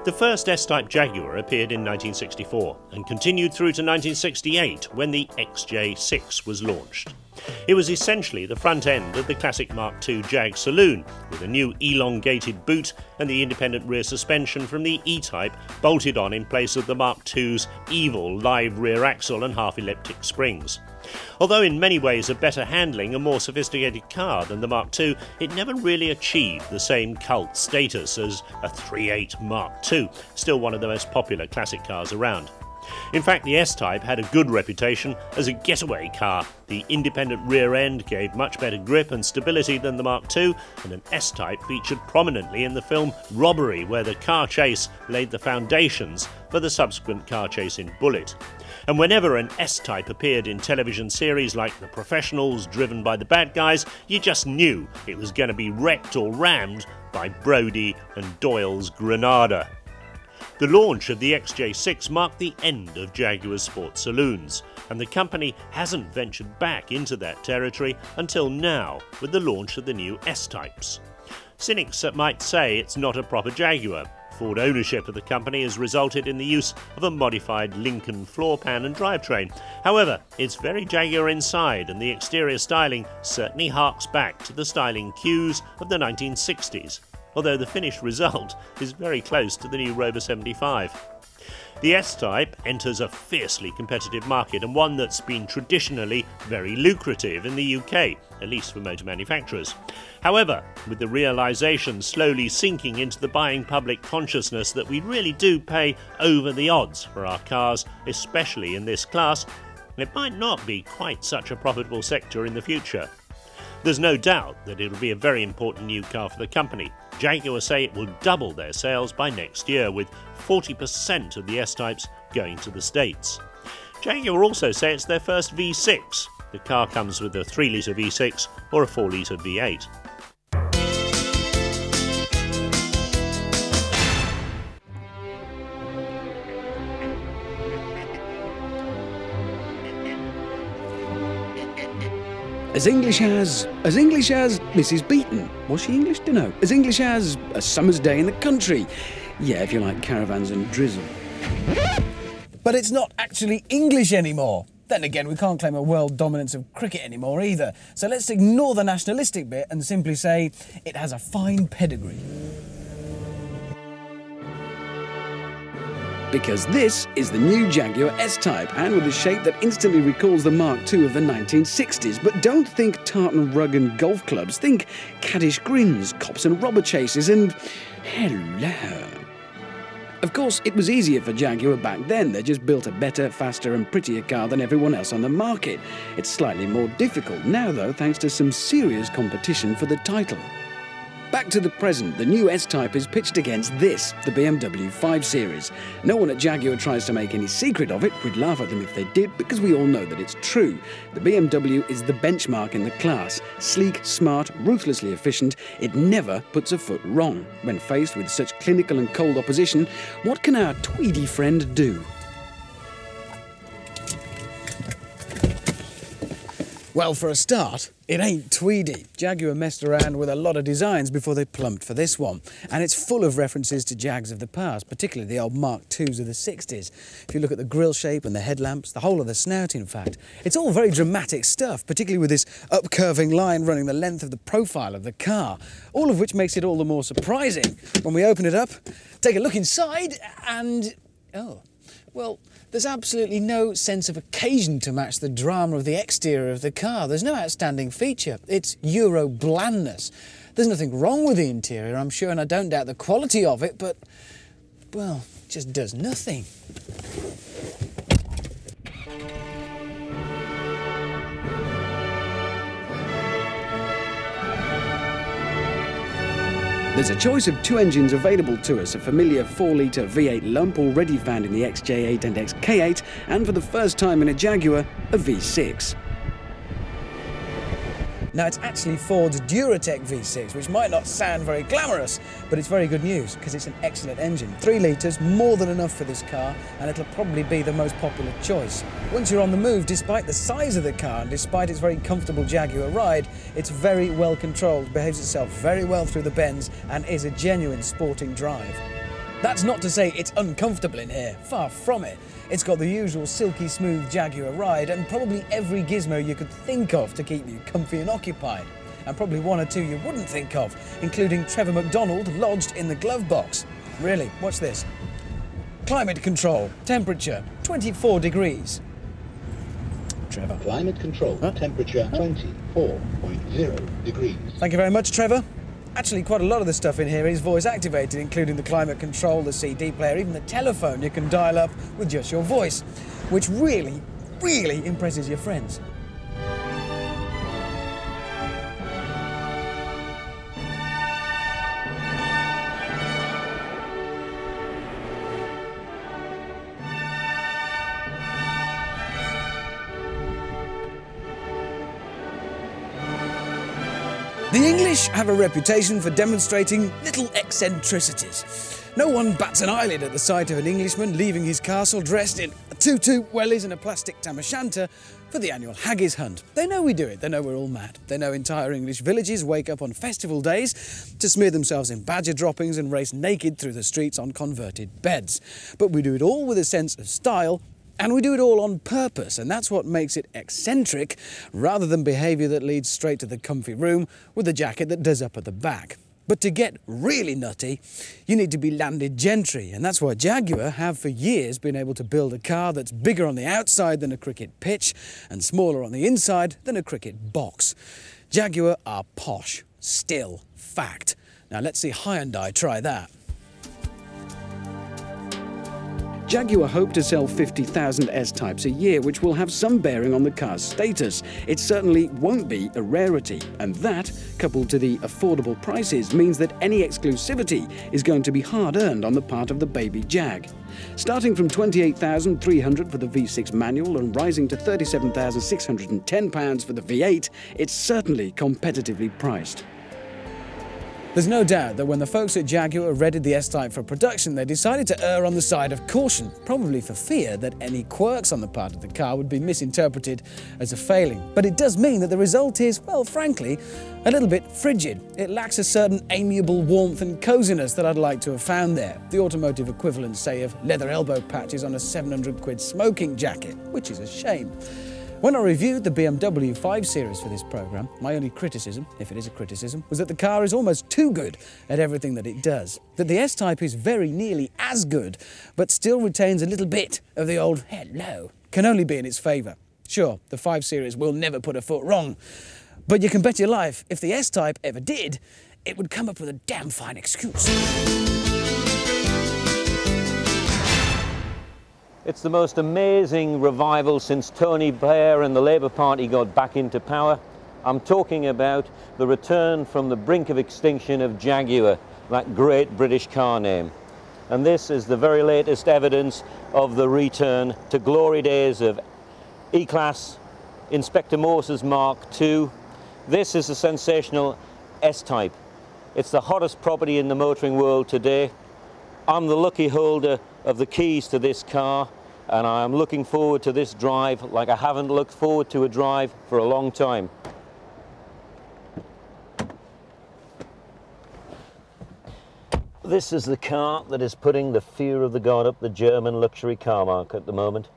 The first S-type Jaguar appeared in 1964 and continued through to 1968 when the XJ6 was launched. It was essentially the front end of the classic Mark II Jag saloon, with a new elongated boot and the independent rear suspension from the E-type bolted on in place of the Mark II's evil live rear axle and half-elliptic springs. Although in many ways a better handling and more sophisticated car than the Mark II, it never really achieved the same cult status as a 3.8 Mark II, still one of the most popular classic cars around. In fact, the S-type had a good reputation as a getaway car. The independent rear end gave much better grip and stability than the Mark II, and an S-type featured prominently in the film Robbery, where the car chase laid the foundations for the subsequent car chase in Bullet. And whenever an S-type appeared in television series like The Professionals, driven by the bad guys, you just knew it was going to be wrecked or rammed by Brody and Doyle's Granada. The launch of the XJ6 marked the end of Jaguar sports saloons, and the company hasn't ventured back into that territory until now with the launch of the new S-types. Cynics might say it's not a proper Jaguar. Ford ownership of the company has resulted in the use of a modified Lincoln floor pan and drivetrain. However, it's very Jaguar inside, and the exterior styling certainly harks back to the styling cues of the 1960s. Although the finished result is very close to the new Rover 75. The S-type enters a fiercely competitive market, and one that's been traditionally very lucrative in the UK, at least for motor manufacturers. However, with the realisation slowly sinking into the buying public consciousness that we really do pay over the odds for our cars, especially in this class, it might not be quite such a profitable sector in the future. There's no doubt that it'll be a very important new car for the company. Jaguar say it will double their sales by next year, with 40% of the S-types going to the States. Jaguar also say it's their first V6. The car comes with a 3-litre V6 or a 4-litre V8. As English as Mrs. Beaton. Was she English? Dunno. As English as a summer's day in the country. Yeah, if you like caravans and drizzle. But it's not actually English anymore. Then again, we can't claim a world dominance of cricket anymore either. So let's ignore the nationalistic bit and simply say it has a fine pedigree. Because this is the new Jaguar S-type, and with a shape that instantly recalls the Mark II of the 1960s. But don't think tartan rug and golf clubs. Think caddish grins, cops and robber chases, and hello. Of course, it was easier for Jaguar back then. They just built a better, faster and prettier car than everyone else on the market. It's slightly more difficult now, though, thanks to some serious competition for the title. Back to the present, the new S-type is pitched against this, the BMW 5 Series. No one at Jaguar tries to make any secret of it. We'd laugh at them if they did, because we all know that it's true. The BMW is the benchmark in the class. Sleek, smart, ruthlessly efficient, it never puts a foot wrong. When faced with such clinical and cold opposition, what can our tweedy friend do? Well, for a start, it ain't tweedy. Jaguar messed around with a lot of designs before they plumped for this one. And it's full of references to Jags of the past, particularly the old Mark IIs of the 60s. If you look at the grille shape and the headlamps, the whole of the snout, in fact, it's all very dramatic stuff, particularly with this up-curving line running the length of the profile of the car, all of which makes it all the more surprising. When we open it up, take a look inside and... oh, well, there's absolutely no sense of occasion to match the drama of the exterior of the car. There's no outstanding feature. It's Euro blandness. There's nothing wrong with the interior, I'm sure, and I don't doubt the quality of it, but, well, it just does nothing. There's a choice of two engines available to us, a familiar 4-litre V8 lump already found in the XJ8 and XK8, and for the first time in a Jaguar, a V6. Now, it's actually Ford's Duratec V6, which might not sound very glamorous, but it's very good news because it's an excellent engine. 3 litres, more than enough for this car, and it'll probably be the most popular choice. Once you're on the move, despite the size of the car and despite its very comfortable Jaguar ride, it's very well controlled, behaves itself very well through the bends, and is a genuine sporting drive. That's not to say it's uncomfortable in here, far from it. It's got the usual silky smooth Jaguar ride and probably every gizmo you could think of to keep you comfy and occupied. And probably one or two you wouldn't think of, including Trevor McDonald lodged in the glove box. Really, watch this. Climate control, temperature, 24 degrees. Trevor. Climate control, temperature 24.0 degrees. Thank you very much, Trevor. Actually, quite a lot of the stuff in here is voice activated, including the climate control, the CD player, even the telephone you can dial up with just your voice, which really, really impresses your friends. The English have a reputation for demonstrating little eccentricities. No one bats an eyelid at the sight of an Englishman leaving his castle dressed in a tutu, wellies and a plastic tam o' shanter for the annual haggis hunt. They know we do it, they know we're all mad. They know entire English villages wake up on festival days to smear themselves in badger droppings and race naked through the streets on converted beds. But we do it all with a sense of style, and we do it all on purpose, and that's what makes it eccentric, rather than behaviour that leads straight to the comfy room with a jacket that does up at the back. But to get really nutty, you need to be landed gentry, and that's why Jaguar have for years been able to build a car that's bigger on the outside than a cricket pitch and smaller on the inside than a cricket box. Jaguar are posh, still, fact. Now let's see Hyundai try that. Jaguar hope to sell 50,000 S-types a year, which will have some bearing on the car's status. It certainly won't be a rarity, and that, coupled to the affordable prices, means that any exclusivity is going to be hard-earned on the part of the baby Jag. Starting from £28,300 for the V6 manual and rising to £37,610 for the V8, it's certainly competitively priced. There's no doubt that when the folks at Jaguar readied the S-Type for production, they decided to err on the side of caution, probably for fear that any quirks on the part of the car would be misinterpreted as a failing. But it does mean that the result is, well, frankly, a little bit frigid. It lacks a certain amiable warmth and coziness that I'd like to have found there. The automotive equivalent, say, of leather elbow patches on a £700 smoking jacket, which is a shame. When I reviewed the BMW 5 Series for this programme, my only criticism, if it is a criticism, was that the car is almost too good at everything that it does. That the S-Type is very nearly as good, but still retains a little bit of the old hello, can only be in its favour. Sure, the 5 Series will never put a foot wrong, but you can bet your life, if the S-Type ever did, it would come up with a damn fine excuse. It's the most amazing revival since Tony Blair and the Labour Party got back into power. I'm talking about the return from the brink of extinction of Jaguar, that great British car name. And this is the very latest evidence of the return to glory days of E-Class, Inspector Morse's Mark II. This is the sensational S-Type. It's the hottest property in the motoring world today. I'm the lucky holder of the keys to this car, and I am looking forward to this drive like I haven't looked forward to a drive for a long time. This is the car that is putting the fear of the god up the German luxury car market at the moment,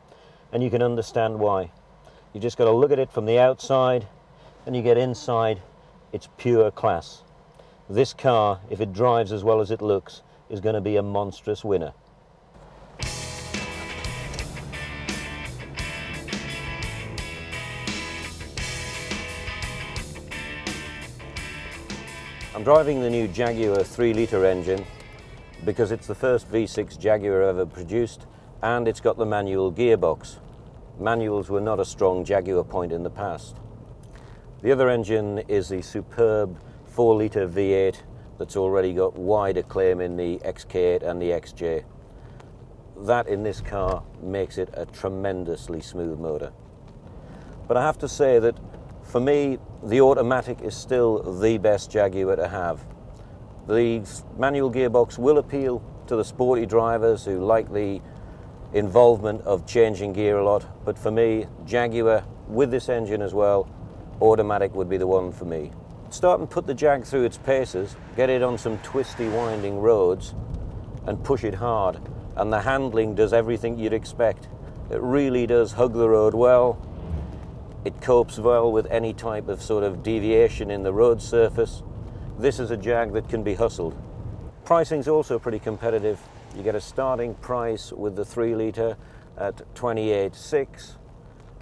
and you can understand why. You just got to look at it from the outside, and you get inside, it's pure class. This car, if it drives as well as it looks, is going to be a monstrous winner. I'm driving the new Jaguar 3-litre engine because it's the first V6 Jaguar ever produced, and it's got the manual gearbox. Manuals were not a strong Jaguar point in the past. The other engine is the superb 4-litre V8 that's already got wide acclaim in the XK8 and the XJ. That in this car makes it a tremendously smooth motor. But I have to say that for me, the automatic is still the best Jaguar to have. The manual gearbox will appeal to the sporty drivers who like the involvement of changing gear a lot, but for me, Jaguar with this engine as well, automatic would be the one for me. Start and put the Jag through its paces, get it on some twisty, winding roads, and push it hard, and the handling does everything you'd expect. It really does hug the road well. It copes well with any type of sort of deviation in the road surface. This is a Jag that can be hustled. Pricing's also pretty competitive. You get a starting price with the 3 litre at 28,600,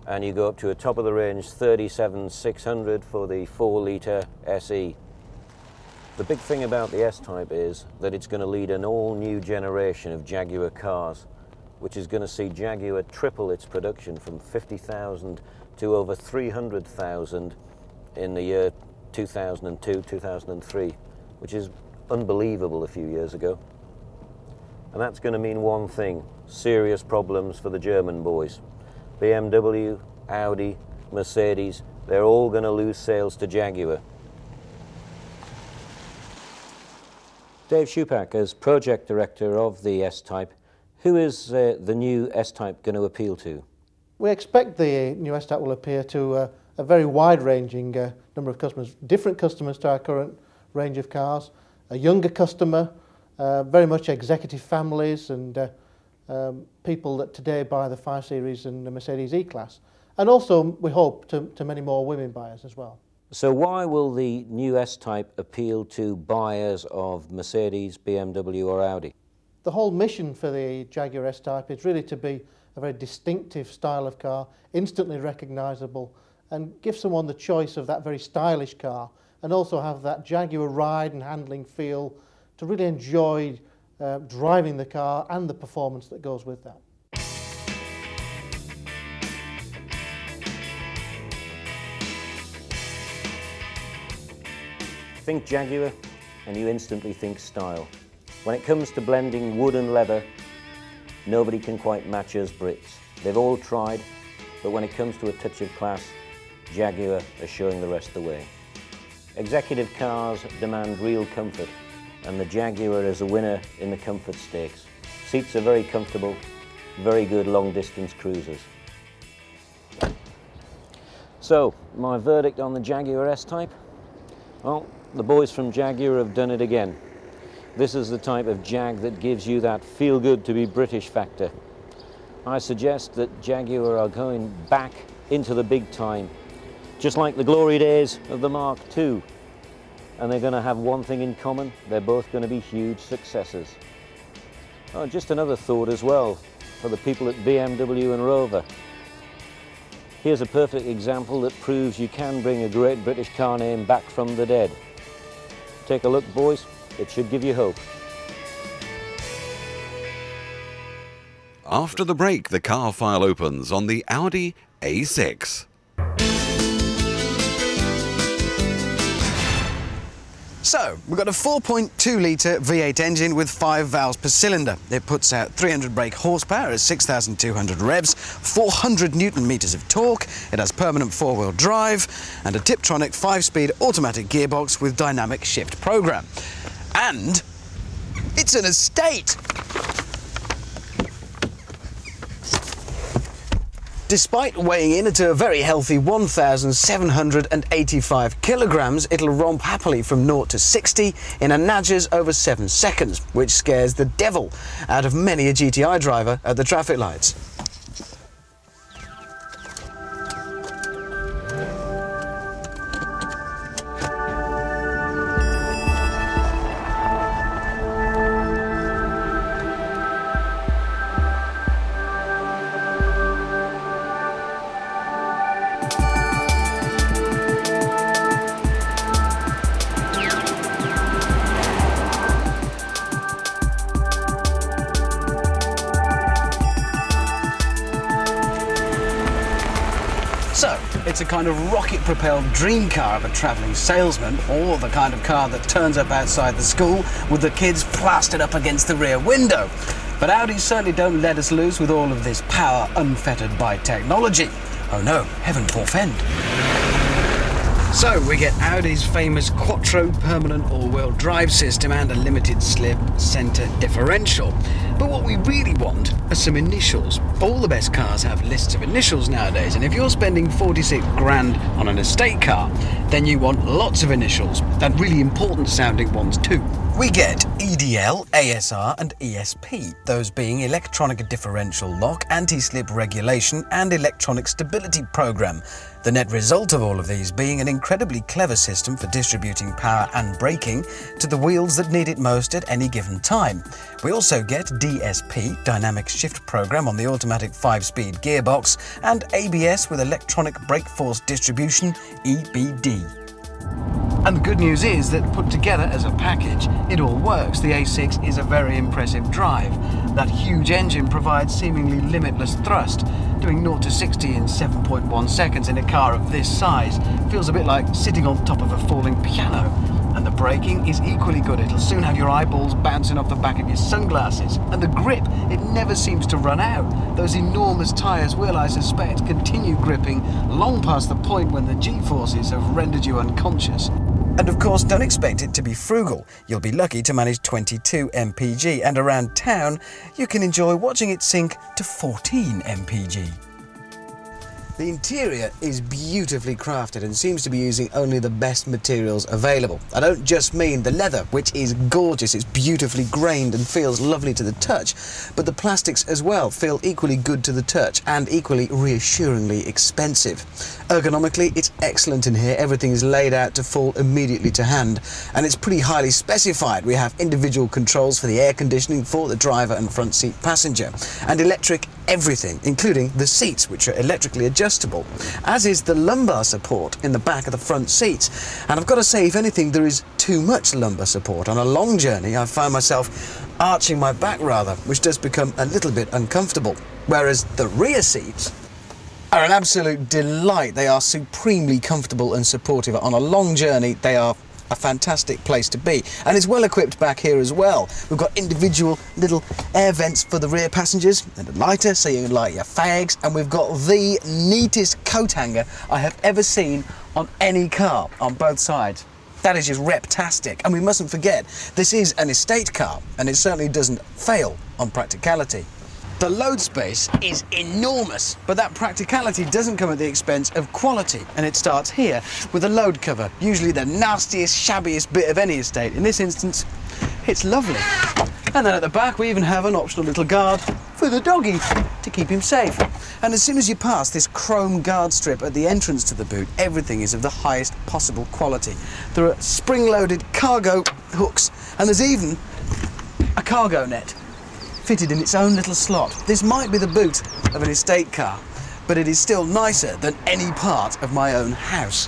and you go up to a top of the range 37,600 for the 4 litre SE. The big thing about the S-type is that it's going to lead an all new generation of Jaguar cars, which is going to see Jaguar triple its production from 50,000 to over 300,000 in the year 2002, 2003, which is unbelievable a few years ago. And that's going to mean one thing: serious problems for the German boys. BMW, Audi, Mercedes, they're all going to lose sales to Jaguar. Dave Schupak, as project director of the S-type, who is the new S-type going to appeal to? We expect the new S-type will appeal to a very wide-ranging number of customers, different customers to our current range of cars, a younger customer, very much executive families and people that today buy the 5 Series and the Mercedes E-Class, and also we hope to many more women buyers as well. So why will the new S-type appeal to buyers of Mercedes, BMW or Audi? The whole mission for the Jaguar S-type is really to be a very distinctive style of car, instantly recognisable, and give someone the choice of that very stylish car, and also have that Jaguar ride and handling feel to really enjoy driving the car and the performance that goes with that. Think Jaguar and you instantly think style. When it comes to blending wood and leather, nobody can quite match us Brits. They've all tried, but when it comes to a touch of class, Jaguar are showing the rest the way. Executive cars demand real comfort, and the Jaguar is a winner in the comfort stakes. Seats are very comfortable, very good long-distance cruisers. So, my verdict on the Jaguar S-type? Well, the boys from Jaguar have done it again. This is the type of Jag that gives you that feel-good-to-be-British factor. I suggest that Jaguar are going back into the big time, just like the glory days of the Mark II. And they're going to have one thing in common: they're both going to be huge successes. Oh, just another thought as well for the people at BMW and Rover. Here's a perfect example that proves you can bring a great British car name back from the dead. Take a look, boys. It should give you hope. After the break, the car file opens on the Audi A6. So, we've got a 4.2 litre V8 engine with 5 valves per cylinder. It puts out 300 brake horsepower at 6,200 revs, 400 newton meters of torque. It has permanent 4-wheel drive and a Tiptronic 5-speed automatic gearbox with dynamic shift program. And it's an estate! Despite weighing in at a very healthy 1,785 kilograms, it'll romp happily from 0 to 60 in a Nadger's over 7 seconds, which scares the devil out of many a GTI driver at the traffic lights. So, it's a kind of rocket-propelled dream car of a travelling salesman, or the kind of car that turns up outside the school with the kids plastered up against the rear window. But Audi certainly don't let us loose with all of this power unfettered by technology. Oh no, heaven forfend. So we get Audi's famous Quattro permanent all-wheel drive system and a limited slip centre differential. But what we really want are some initials. All the best cars have lists of initials nowadays, and if you're spending 46 grand on an estate car, then you want lots of initials, and really important sounding ones too. We get EDL, ASR and ESP, those being electronic differential lock, anti-slip regulation and electronic stability program. The net result of all of these being an incredibly clever system for distributing power and braking to the wheels that need it most at any given time. We also get DSP, dynamic shift program on the automatic 5-speed gearbox, and ABS with electronic brake force distribution, EBD. And the good news is that put together as a package, it all works. The A6 is a very impressive drive. That huge engine provides seemingly limitless thrust. Doing 0 to 60 in 7.1 seconds in a car of this size feels a bit like sitting on top of a falling piano. And the braking is equally good. It'll soon have your eyeballs bouncing off the back of your sunglasses. And the grip, it never seems to run out. Those enormous tyres will, I suspect, continue gripping long past the point when the G-forces have rendered you unconscious. And of course, don't expect it to be frugal. You'll be lucky to manage 22 mpg, and around town, you can enjoy watching it sink to 14 mpg. The interior is beautifully crafted and seems to be using only the best materials available. I don't just mean the leather, which is gorgeous, it's beautifully grained and feels lovely to the touch, but the plastics as well feel equally good to the touch and equally reassuringly expensive. Ergonomically, it's excellent in here. Everything is laid out to fall immediately to hand, and it's pretty highly specified. We have individual controls for the air conditioning for the driver and front seat passenger, and electric everything, including the seats, which are electrically adjustable, as is the lumbar support in the back of the front seats. And I've got to say, if anything, there is too much lumbar support. On a long journey, I find myself arching my back rather, which does become a little bit uncomfortable. Whereas the rear seats are an absolute delight. They are supremely comfortable and supportive. On a long journey, they are a fantastic place to be, and it's well equipped back here as well. We've got individual little air vents for the rear passengers and a lighter so you can light your fags, and we've got the neatest coat hanger I have ever seen on any car on both sides. That is just reptastic, and we mustn't forget this is an estate car, and it certainly doesn't fail on practicality. The load space is enormous, but that practicality doesn't come at the expense of quality, and it starts here with a load cover, usually the nastiest, shabbiest bit of any estate. In this instance, it's lovely. And then at the back we even have an optional little guard for the doggy to keep him safe. And as soon as you pass this chrome guard strip at the entrance to the boot, everything is of the highest possible quality. There are spring-loaded cargo hooks, and there's even a cargo net fitted in its own little slot. This might be the boot of an estate car, but it is still nicer than any part of my own house.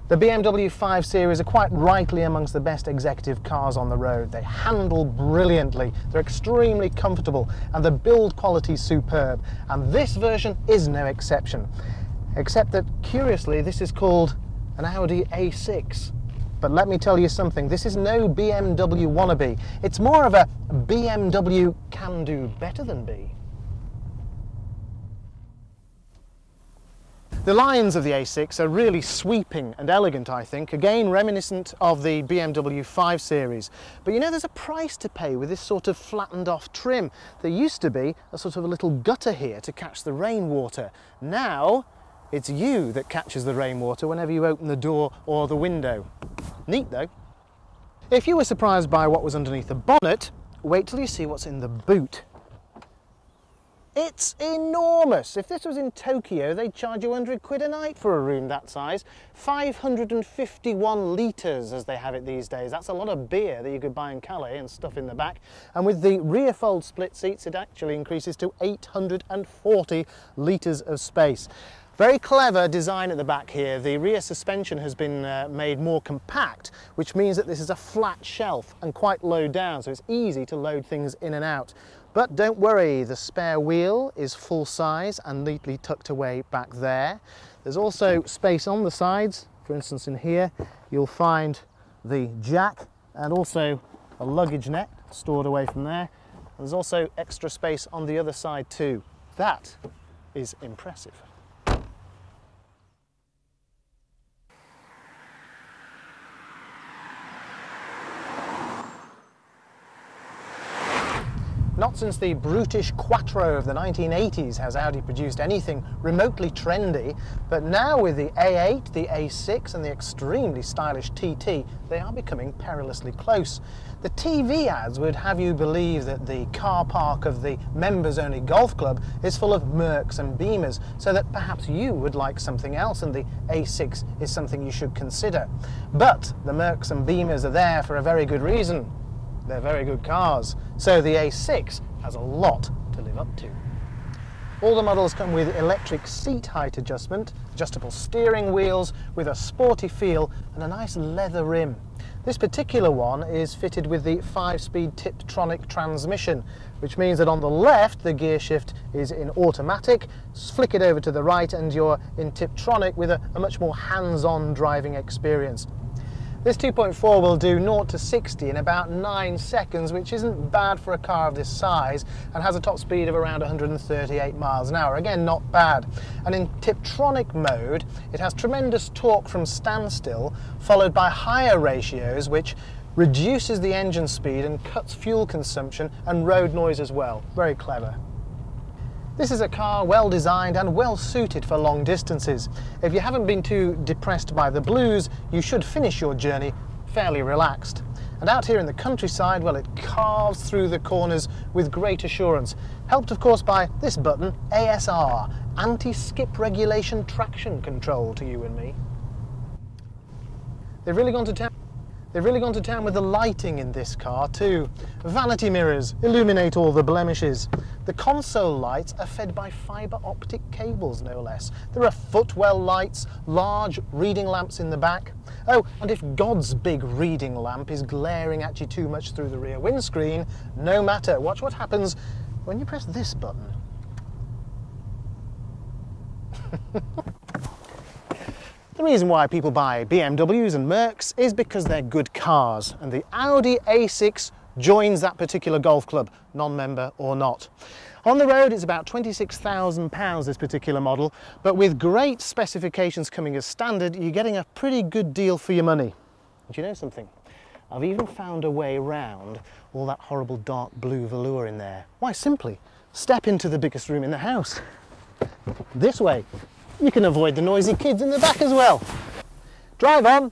The BMW 5 Series are quite rightly amongst the best executive cars on the road. They handle brilliantly, they're extremely comfortable, and the build quality is superb. And this version is no exception. Except that, curiously, this is called an Audi A6. But let me tell you something, this is no BMW wannabe. It's more of a BMW can do better than be. The lines of the A6 are really sweeping and elegant, I think, again reminiscent of the BMW 5 Series. But you know, there's a price to pay with this sort of flattened off trim. There used to be a sort of a little gutter here to catch the rainwater. Now, it's you that catches the rainwater whenever you open the door or the window. Neat though. If you were surprised by what was underneath the bonnet, wait till you see what's in the boot. It's enormous. If this was in Tokyo, they'd charge you 100 quid a night for a room that size. 551 litres as they have it these days. That's a lot of beer that you could buy in Calais and stuff in the back. And with the rear fold split seats, it actually increases to 840 litres of space. Very clever design at the back here. The rear suspension has been made more compact, which means that this is a flat shelf and quite low down, so it's easy to load things in and out. But don't worry, the spare wheel is full size and neatly tucked away back there. There's also space on the sides. For instance, in here, you'll find the jack and also a luggage net stored away from there. There's also extra space on the other side too. That is impressive. Not since the brutish Quattro of the 1980s has Audi produced anything remotely trendy, but now with the A8, the A6 and the extremely stylish TT, they are becoming perilously close. The TV ads would have you believe that the car park of the members-only golf club is full of Mercs and Beamers, so that perhaps you would like something else and the A6 is something you should consider. But the Mercs and Beamers are there for a very good reason. They're very good cars, so the A6 has a lot to live up to. All the models come with electric seat height adjustment, adjustable steering wheels with a sporty feel and a nice leather rim. This particular one is fitted with the 5-speed Tiptronic transmission, which means that on the left the gear shift is in automatic, flick it over to the right and you're in Tiptronic with a much more hands-on driving experience. This 2.4 will do 0 to 60 in about 9 seconds, which isn't bad for a car of this size, and has a top speed of around 138 miles an hour. Again, not bad. And in Tiptronic mode, it has tremendous torque from standstill, followed by higher ratios, which reduces the engine speed and cuts fuel consumption and road noise as well. Very clever. This is a car well designed and well suited for long distances. If you haven't been too depressed by the blues, you should finish your journey fairly relaxed. And out here in the countryside, well, it carves through the corners with great assurance, helped of course by this button, ASR, Anti-Skip Regulation Traction Control, to you and me. They've really gone to town. They've really gone to town with the lighting in this car too. Vanity mirrors illuminate all the blemishes. The console lights are fed by fibre optic cables, no less. There are footwell lights, large reading lamps in the back. Oh, and if God's big reading lamp is glaring at you too much through the rear windscreen, no matter. Watch what happens when you press this button. The reason why people buy BMWs and Mercs is because they're good cars, and the Audi A6 joins that particular golf club, non-member or not. On the road it's about £26,000, this particular model, but with great specifications coming as standard, you're getting a pretty good deal for your money. Do you know something? I've even found a way round all that horrible dark blue velour in there. Why, simply step into the biggest room in the house. This way. You can avoid the noisy kids in the back as well. Drive on!